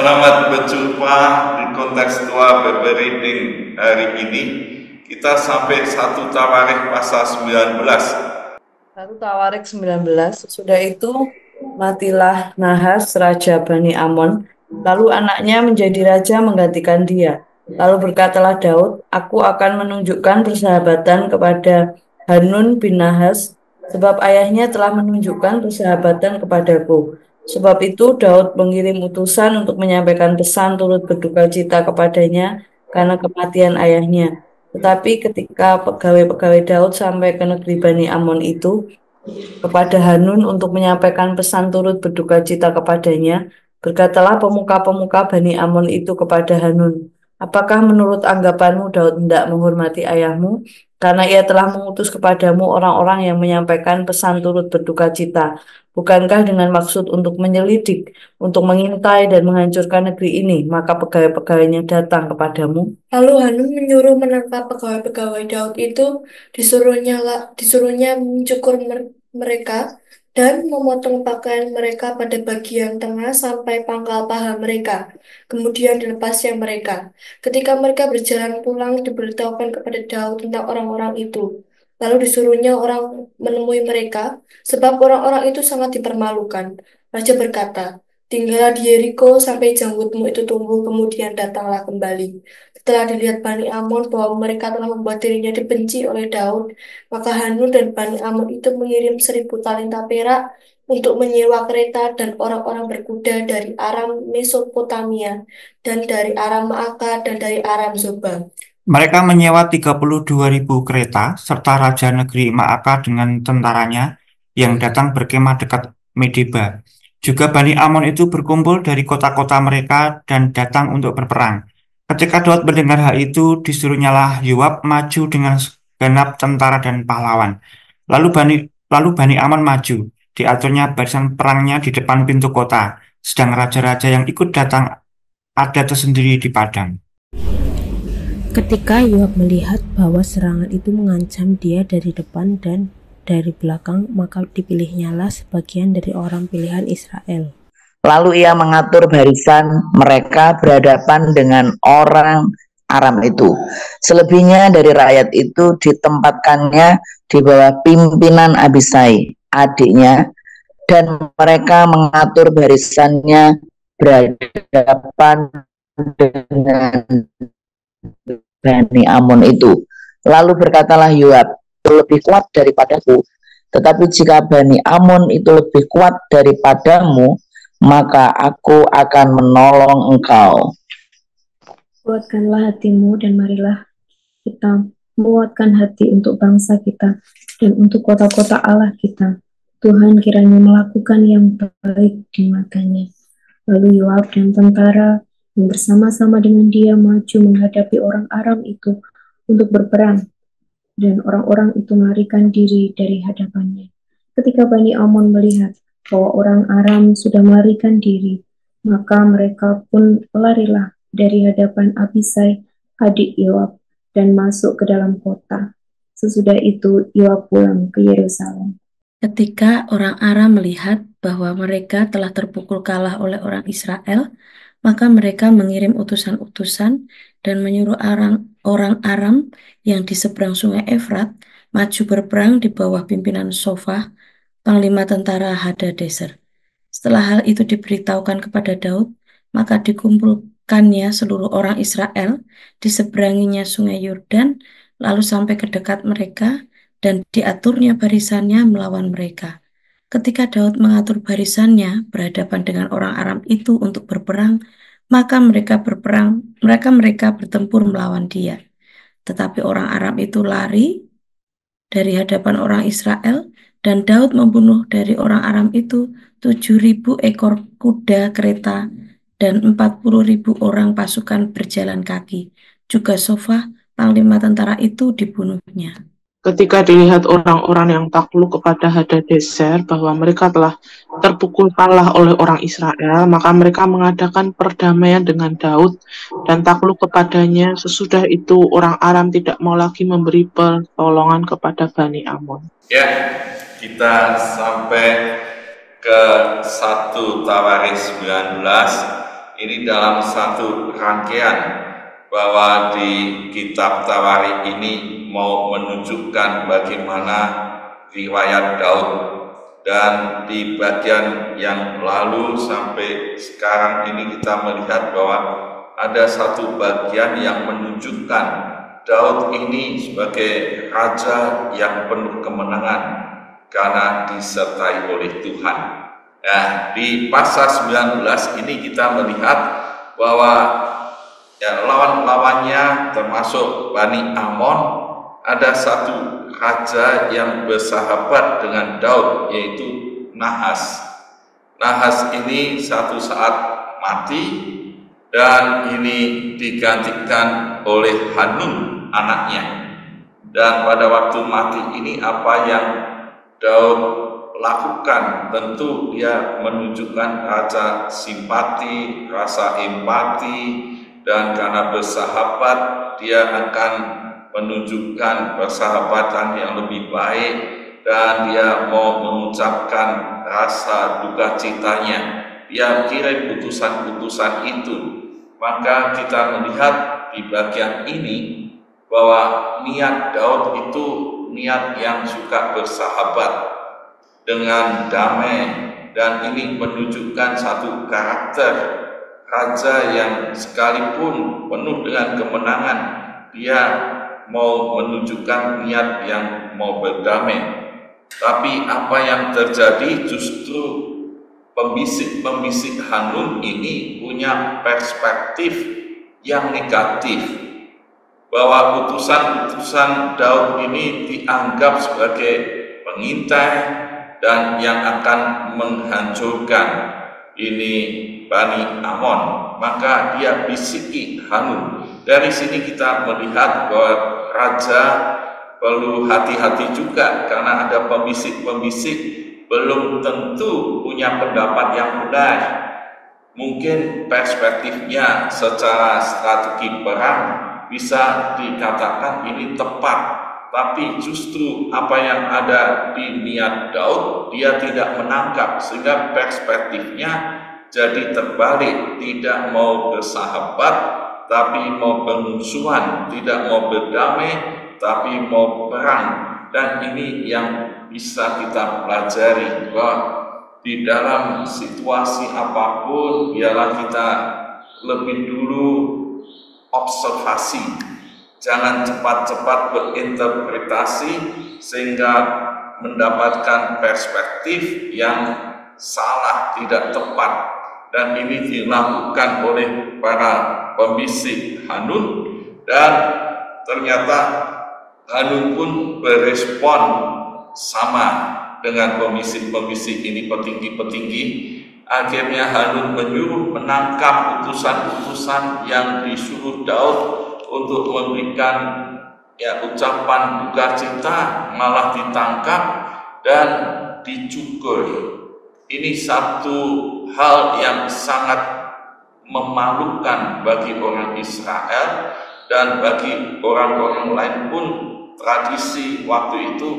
Selamat berjumpa di kontekstual Bible Reading hari ini. Kita sampai 1 Tawarikh pasal 19. 1 Tawarikh 19. Sudah itu matilah Nahas raja Bani Amon, lalu anaknya menjadi raja menggantikan dia. Lalu berkatalah Daud, aku akan menunjukkan persahabatan kepada Hanun bin Nahas, sebab ayahnya telah menunjukkan persahabatan kepadaku. Sebab itu Daud mengirim utusan untuk menyampaikan pesan turut berduka cita kepadanya karena kematian ayahnya. Tetapi ketika pegawai-pegawai Daud sampai ke negeri Bani Amon itu, kepada Hanun untuk menyampaikan pesan turut berduka cita kepadanya, berkatalah pemuka-pemuka Bani Amon itu kepada Hanun, apakah menurut anggapanmu Daud hendak menghormati ayahmu? Karena ia telah mengutus kepadamu orang-orang yang menyampaikan pesan turut berduka cita. Bukankah dengan maksud untuk menyelidik, untuk mengintai dan menghancurkan negeri ini, maka pegawai-pegawainya datang kepadamu? Lalu Hanun menyuruh menangkap pegawai-pegawai Daud itu, disuruhnya mencukur mereka dan memotong pakaian mereka pada bagian tengah sampai pangkal paha mereka. Kemudian dilepasnya mereka. Ketika mereka berjalan pulang, diberitahukan kepada Daud tentang orang-orang itu. Lalu disuruhnya orang menemui mereka, sebab orang-orang itu sangat dipermalukan. Raja berkata, tinggallah di Yeriko sampai janggutmu itu tumbuh, kemudian datanglah kembali. Setelah dilihat Bani Amon bahwa mereka telah membuat dirinya dibenci oleh Daud, maka Hanun dan Bani Amon itu mengirim 1.000 talenta perak untuk menyewa kereta dan orang-orang berkuda dari Aram Mesopotamia, dan dari Aram Maaka, dan dari Aram Zoba. Mereka menyewa 32.000 kereta serta raja negeri Maaka dengan tentaranya yang datang berkemah dekat Medeba. Juga Bani Amon itu berkumpul dari kota-kota mereka dan datang untuk berperang. Ketika Daud mendengar hal itu, disuruhnyalah Yoab maju dengan segenap tentara dan pahlawan. Lalu Bani Amon maju, diaturnya barisan perangnya di depan pintu kota, sedang raja-raja yang ikut datang ada tersendiri di padang. Ketika Yoab melihat bahwa serangan itu mengancam dia dari depan dan dari belakang, maka dipilihnyalah sebagian dari orang pilihan Israel. Lalu ia mengatur barisan mereka berhadapan dengan orang Aram itu. Selebihnya dari rakyat itu ditempatkannya di bawah pimpinan Abisai, adiknya, dan mereka mengatur barisannya berhadapan dengan Bani Amon itu. Lalu berkatalah Yoab, itu lebih kuat daripadaku. Tetapi jika Bani Amon itu lebih kuat daripadamu, maka aku akan menolong engkau. Kuatkanlah hatimu dan marilah kita menguatkan hati untuk bangsa kita dan untuk kota-kota Allah kita. Tuhan kiranya melakukan yang baik di matanya. Lalu Yoab dan tentara yang bersama-sama dengan dia maju menghadapi orang Aram itu untuk berperang, dan orang-orang itu melarikan diri dari hadapannya. Ketika Bani Amon melihat bahwa orang Aram sudah melarikan diri, maka mereka pun larilah dari hadapan Abisai, adik Yoab, dan masuk ke dalam kota. Sesudah itu Yoab pulang ke Yerusalem. Ketika orang Aram melihat bahwa mereka telah terpukul kalah oleh orang Israel, maka mereka mengirim utusan-utusan dan menyuruh orang Aram yang di seberang sungai Efrat maju berperang di bawah pimpinan Sofah, panglima tentara Hadadezer. Setelah hal itu diberitahukan kepada Daud, maka dikumpulkannya seluruh orang Israel di seberanginya sungai Yordan, lalu sampai ke dekat mereka, dan diaturnya barisannya melawan mereka. Ketika Daud mengatur barisannya berhadapan dengan orang Aram itu untuk berperang, maka mereka bertempur melawan dia. Tetapi orang Aram itu lari dari hadapan orang Israel, dan Daud membunuh dari orang Aram itu 7.000 ekor kuda kereta dan 40.000 orang pasukan berjalan kaki. Juga Sofah, panglima tentara itu, dibunuhnya. Ketika dilihat orang-orang yang takluk kepada Hadadezer bahwa mereka telah terpukul kalah oleh orang Israel, maka mereka mengadakan perdamaian dengan Daud dan takluk kepadanya. Sesudah itu orang Aram tidak mau lagi memberi pertolongan kepada Bani Amon. Ya, kita sampai ke 1 Tawarikh 19. ini dalam satu rangkaian bahwa di kitab Tawarikh ini mau menunjukkan bagaimana riwayat Daud, dan di bagian yang lalu sampai sekarang ini kita melihat bahwa ada satu bagian yang menunjukkan Daud ini sebagai raja yang penuh kemenangan karena disertai oleh Tuhan. Nah, di pasal 19 ini kita melihat bahwa lawan-lawannya termasuk Bani Amon, ada satu raja yang bersahabat dengan Daud, yaitu Nahas. Nahas ini satu saat mati, dan ini digantikan oleh Hanun anaknya. Dan pada waktu mati ini apa yang Daud lakukan? Tentu dia menunjukkan rasa simpati, rasa empati, dan karena bersahabat dia akan menunjukkan persahabatan yang lebih baik, dan dia mau mengucapkan rasa duka citanya. Dia kirim utusan-utusan itu. Maka kita melihat di bagian ini bahwa niat Daud itu niat yang suka bersahabat dengan damai, dan ini menunjukkan satu karakter raja yang sekalipun penuh dengan kemenangan, dia mau menunjukkan niat yang mau berdamai. Tapi apa yang terjadi, justru pembisik-pembisik Hanun ini punya perspektif yang negatif, bahwa utusan-utusan Daud ini dianggap sebagai pengintai dan yang akan menghancurkan ini Bani Amon. Maka dia bisiki Hanun. Dari sini kita melihat bahwa raja perlu hati-hati juga, karena ada pembisik-pembisik belum tentu punya pendapat yang benar. Mungkin perspektifnya secara strategi perang bisa dikatakan ini tepat, tapi justru apa yang ada di niat Daud dia tidak menangkap, sehingga perspektifnya jadi terbalik. Tidak mau bersahabat tapi mau bermusuhan, tidak mau berdamai tapi mau perang. Dan ini yang bisa kita pelajari, bahwa di dalam situasi apapun biarlah kita lebih dulu observasi, jangan cepat-cepat berinterpretasi sehingga mendapatkan perspektif yang salah, tidak tepat. Dan ini dilakukan oleh para pembisik Hanun, dan ternyata Hanun pun berespon sama dengan pembisik-pembisik ini, petinggi-petinggi. Akhirnya Hanun menyuruh menangkap utusan-utusan yang disuruh Daud untuk memberikan ucapan duka cita, malah ditangkap dan dicukur. Ini satu hal yang sangat memalukan bagi orang Israel, dan bagi orang-orang lain pun. Tradisi waktu itu,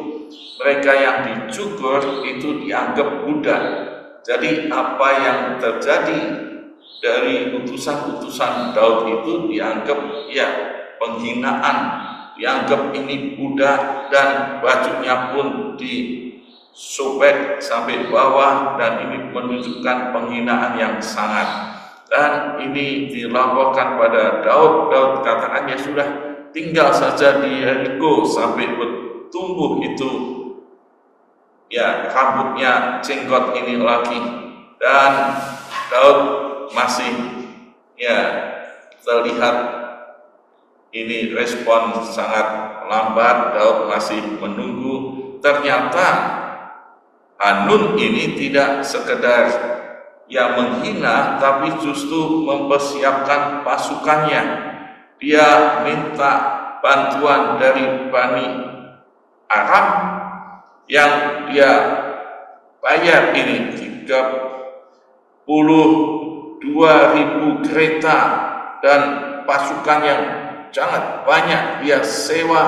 mereka yang dicukur itu dianggap budak. Jadi apa yang terjadi dari utusan-utusan Daud itu dianggap penghinaan, dianggap ini budak, dan bajunya pun disobek sampai bawah, dan ini menunjukkan penghinaan yang sangat. Dan ini dilaporkan pada Daud. Daud katakan ya sudah, tinggal saja di Yeriko sampai bertumbuh itu rambutnya, jenggot ini lagi. Dan Daud masih terlihat ini respon sangat lambat. Daud masih menunggu. Ternyata Hanun ini tidak sekedar menghina, tapi justru mempersiapkan pasukannya. Dia minta bantuan dari Bani Aram yang dia bayar ini 32.000 kereta dan pasukan yang sangat banyak. Dia sewa,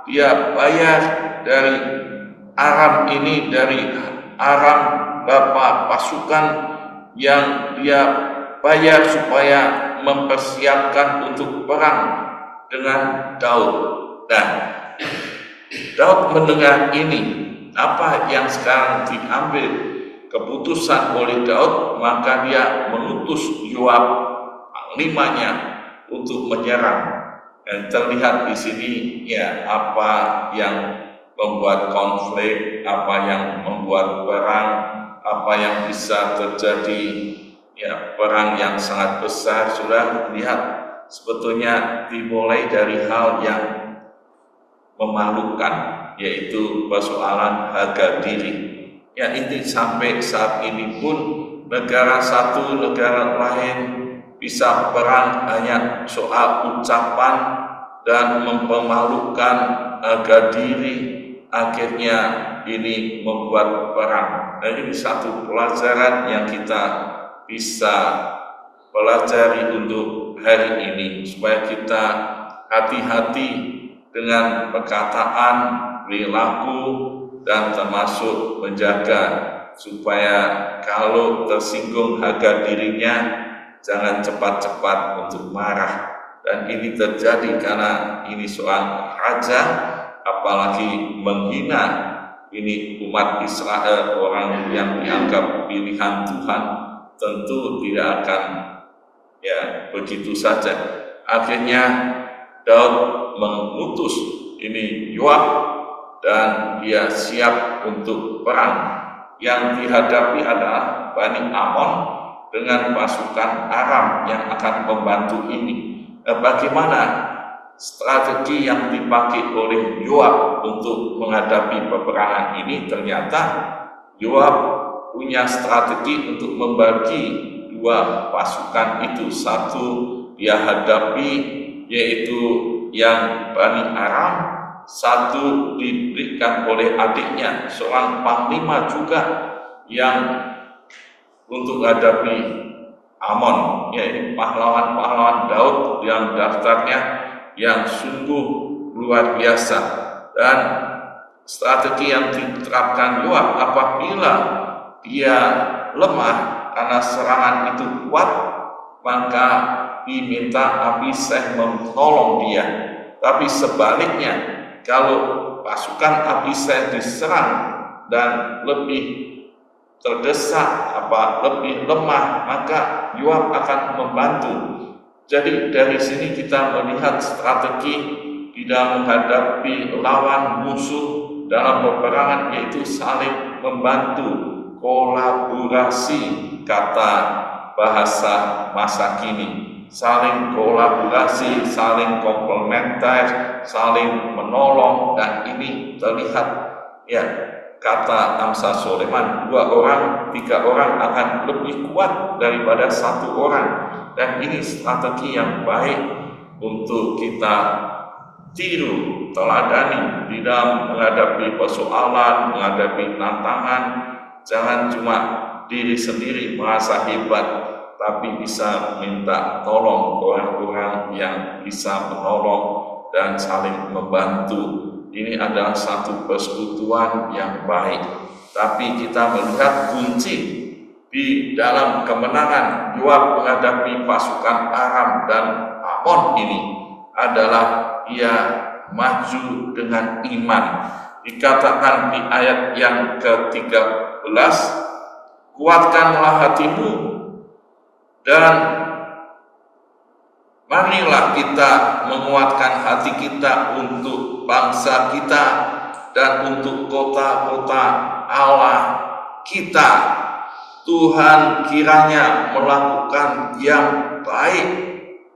dia bayar dari Aram ini, dari Aram bapak pasukan yang dia bayar supaya mempersiapkan untuk perang dengan Daud. Nah, Daud mendengar ini, apa yang sekarang diambil keputusan oleh Daud, maka dia mengutus Yoab, panglimanya, untuk menyerang. Dan terlihat di sini ya apa yang membuat konflik, apa yang membuat perang, apa yang bisa terjadi, ya perang yang sangat besar. Sudah lihat, sebetulnya dimulai dari hal yang memalukan, yaitu persoalan harga diri. Ya, ini sampai saat ini pun negara satu negara lain bisa perang hanya soal ucapan dan mempermalukan harga diri. Akhirnya ini membuat perang. Nah, ini satu pelajaran yang kita bisa pelajari untuk hari ini, supaya kita hati-hati dengan perkataan, perilaku, dan termasuk menjaga supaya kalau tersinggung harga dirinya jangan cepat-cepat untuk marah. Dan ini terjadi karena ini soal raja, apalagi menghina ini umat Israel, orang yang dianggap pilihan Tuhan, tentu tidak akan ya begitu saja. Akhirnya Daud mengutus ini Yoab, dan dia siap untuk perang. Yang dihadapi adalah Bani Amon dengan pasukan Aram yang akan membantu ini. Bagaimana strategi yang dipakai oleh Yoab untuk menghadapi peperangan ini? Ternyata Yoab punya strategi untuk membagi dua pasukan itu. Satu dia hadapi, yaitu yang Bani Aram. Satu diberikan oleh adiknya, seorang panglima juga, yang untuk hadapi Amon, yaitu pahlawan-pahlawan Daud yang daftarnya yang sungguh luar biasa. Dan strategi yang diterapkan Yoab, apabila dia lemah karena serangan itu kuat, maka diminta Abisai menolong dia. Tapi sebaliknya, kalau pasukan Abisai diserang dan lebih terdesak, lebih lemah, maka Yoab akan membantu. Jadi dari sini kita melihat strategi di dalam menghadapi lawan musuh dalam peperangan, yaitu saling membantu, kolaborasi, kata bahasa masa kini. Saling kolaborasi, saling komplementer, saling menolong. Dan ini terlihat ya, kata Amsal Sulaiman, 2 orang, 3 orang akan lebih kuat daripada 1 orang. Dan ini strategi yang baik untuk kita tiru, teladani di dalam menghadapi persoalan, menghadapi tantangan. Jangan cuma diri sendiri merasa hebat, tapi bisa minta tolong orang-orang yang bisa menolong dan saling membantu. Ini adalah satu persekutuan yang baik. Tapi kita melihat kunci di dalam kemenangan Yoab menghadapi pasukan Aram dan Amon ini adalah dia maju dengan iman. Dikatakan di ayat yang ke-13, kuatkanlah hatimu dan marilah kita menguatkan hati kita untuk bangsa kita dan untuk kota-kota Allah kita. Tuhan kiranya melakukan yang baik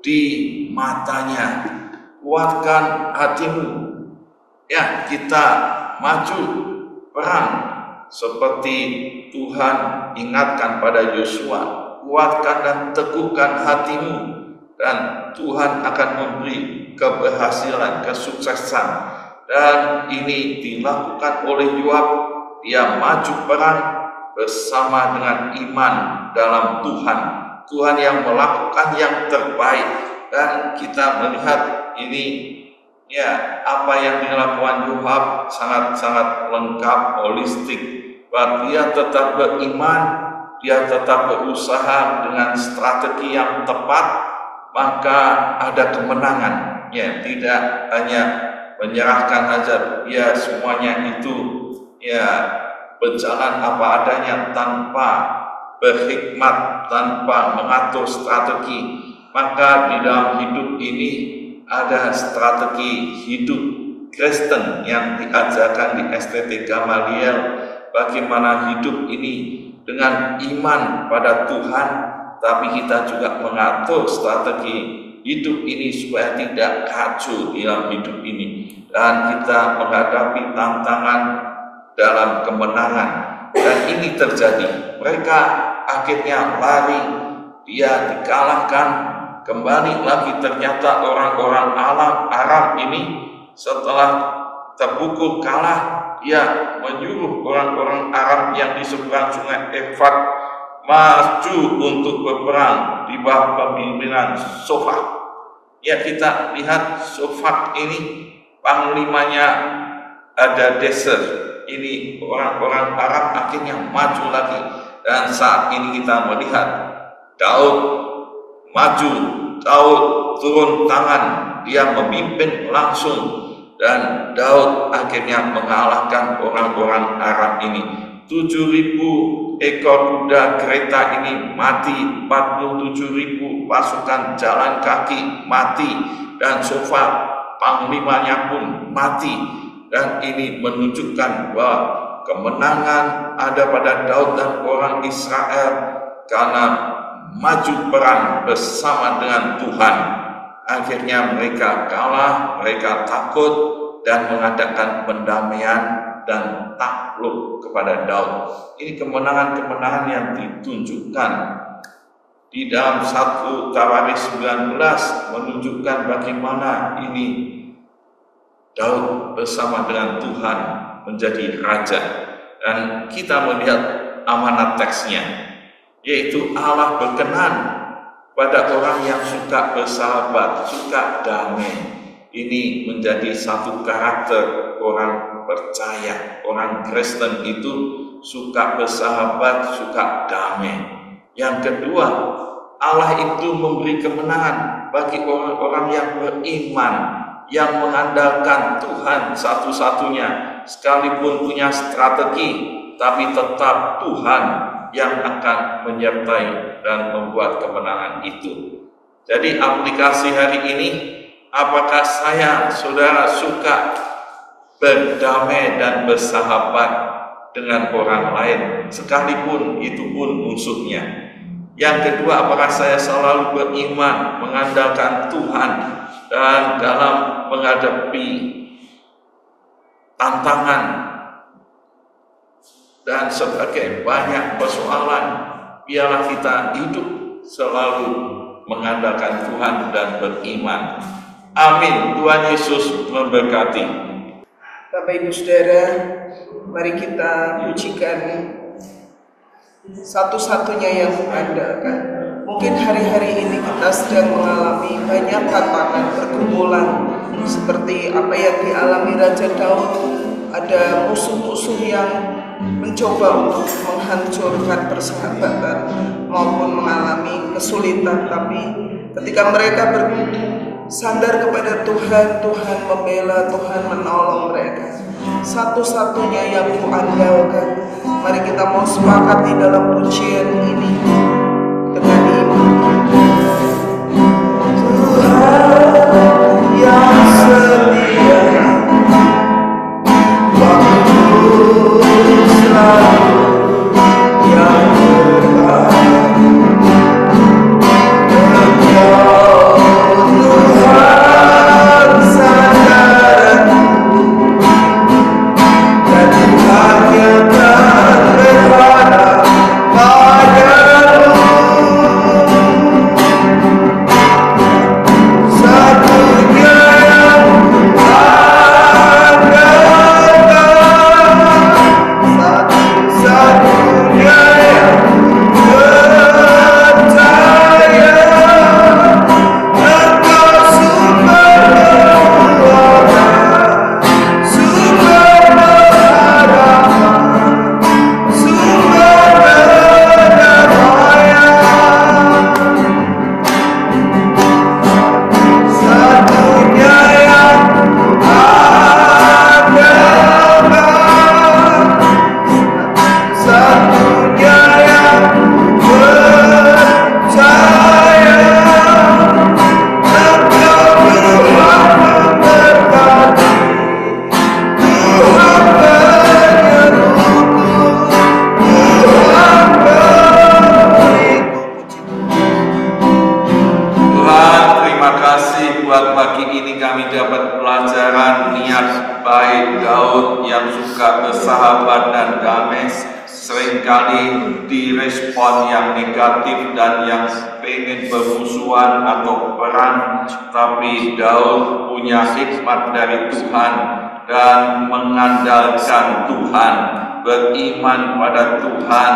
di matanya. Kuatkan hatimu. Ya, kita maju perang seperti Tuhan ingatkan pada Yosua. Kuatkan dan teguhkan hatimu, dan Tuhan akan memberi keberhasilan, kesuksesan. Dan ini dilakukan oleh Yoab. Dia maju perang bersama dengan iman dalam Tuhan. Tuhan yang melakukan yang terbaik. Dan kita melihat ini ya, apa yang dilakukan Yoab sangat-sangat lengkap, holistik. Bahwa dia tetap beriman dia tetap berusaha dengan strategi yang tepat, maka ada kemenangan. Ya, tidak hanya menyerahkan saja, ya semuanya itu ya berjalan apa adanya tanpa berhikmat, tanpa mengatur strategi. Maka di dalam hidup ini ada strategi hidup Kristen yang diajarkan di STT Gamaliel, bagaimana hidup ini dengan iman pada Tuhan, tapi kita juga mengatur strategi hidup ini supaya tidak kacau dalam hidup ini, dan kita menghadapi tantangan dalam kemenangan. Dan ini terjadi, mereka akhirnya lari, dia dikalahkan. Kembali lagi ternyata orang-orang Aram ini setelah terpukul kalah, dia menyuruh orang-orang Aram yang di seberang sungai Efrat maju untuk berperang di bawah pemimpinan Sofak. Ya, kita lihat Sofak ini panglimanya ada Deser. Ini orang-orang Arab akhirnya maju lagi. Dan saat ini kita melihat Daud maju, Daud turun tangan, dia memimpin langsung, dan Daud akhirnya mengalahkan orang-orang Arab ini. 7.000 ekor kuda kereta ini mati, 47.000 pasukan jalan kaki mati, dan Sofak panglimanya pun mati. Dan ini menunjukkan bahwa kemenangan ada pada Daud dan orang Israel karena maju perang bersama dengan Tuhan. Akhirnya mereka kalah, mereka takut dan mengadakan pendamaian dan takluk kepada Daud. Ini kemenangan-kemenangan yang ditunjukkan di dalam 1 Tawarikh 19 menunjukkan bagaimana ini Daud bersama dengan Tuhan menjadi raja. Dan kita melihat amanat teksnya, yaitu Allah berkenan pada orang yang suka bersahabat, suka damai. Ini menjadi satu karakter orang percaya. Orang Kristen itu suka bersahabat, suka damai. Yang kedua, Allah itu memberi kemenangan bagi orang-orang yang beriman, yang mengandalkan Tuhan satu-satunya, sekalipun punya strategi, tapi tetap Tuhan yang akan menyertai dan membuat kemenangan itu. Jadi aplikasi hari ini, apakah saya, saudara, suka berdamai dan bersahabat dengan orang lain, sekalipun itu pun musuhnya? Yang kedua, apakah saya selalu beriman, mengandalkan Tuhan, dan dalam menghadapi tantangan dan sebagai banyak persoalan, biarlah kita hidup selalu mengandalkan Tuhan dan beriman. Amin. Tuhan Yesus memberkati. Bapak Ibu Saudara, mari kita pujikan satu-satunya yang mengandalkan. Mungkin hari-hari ini kita sedang mengalami banyak tantangan, pergumulan seperti apa yang dialami Raja Daud. Ada musuh-musuh yang mencoba untuk menghancurkan persahabatan maupun mengalami kesulitan, tapi ketika mereka bersandar kepada Tuhan, Tuhan membela, Tuhan menolong mereka. Satu-satunya yang kuandalkan. Mari kita mau sepakati dalam pujian ini dengan iman. Tuhan yang setia, waktu selalu yang terbaik. Engkau Tuhan sandaranku, dan Tuhan yang tak berharap pada Tuhan, terima kasih buat pagi ini kami dapat pelajaran niat baik Daud yang suka bersahabat dan damai seringkali direspon yang negatif dan yang pengen bermusuhan atau perang, tapi Daud punya hikmat dari Tuhan dan mengandalkan Tuhan, beriman pada Tuhan,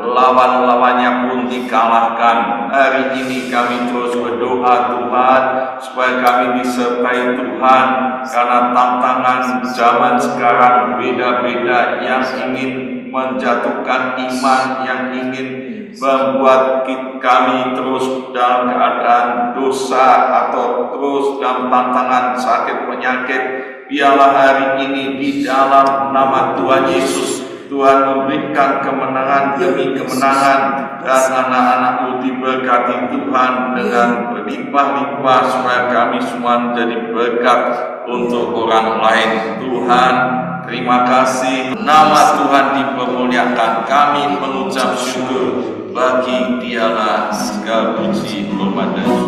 lawan-lawannya pun dikalahkan. Hari ini kami terus berdoa Tuhan supaya kami disertai Tuhan, karena tantangan zaman sekarang beda-beda, yang ingin menjatuhkan iman, yang ingin membuat kami terus dalam keadaan dosa atau terus dalam tantangan sakit penyakit. Biarlah hari ini di dalam nama Tuhan Yesus, Tuhan memberikan kemenangan demi kemenangan, dan anak-anak-Mu diberkati Tuhan dengan berlimpah-limpah, supaya kami semua menjadi berkat untuk orang lain. Tuhan, terima kasih, nama Tuhan dipermuliakan. Kami mengucap syukur, bagi Dialah segala puji, hormat dan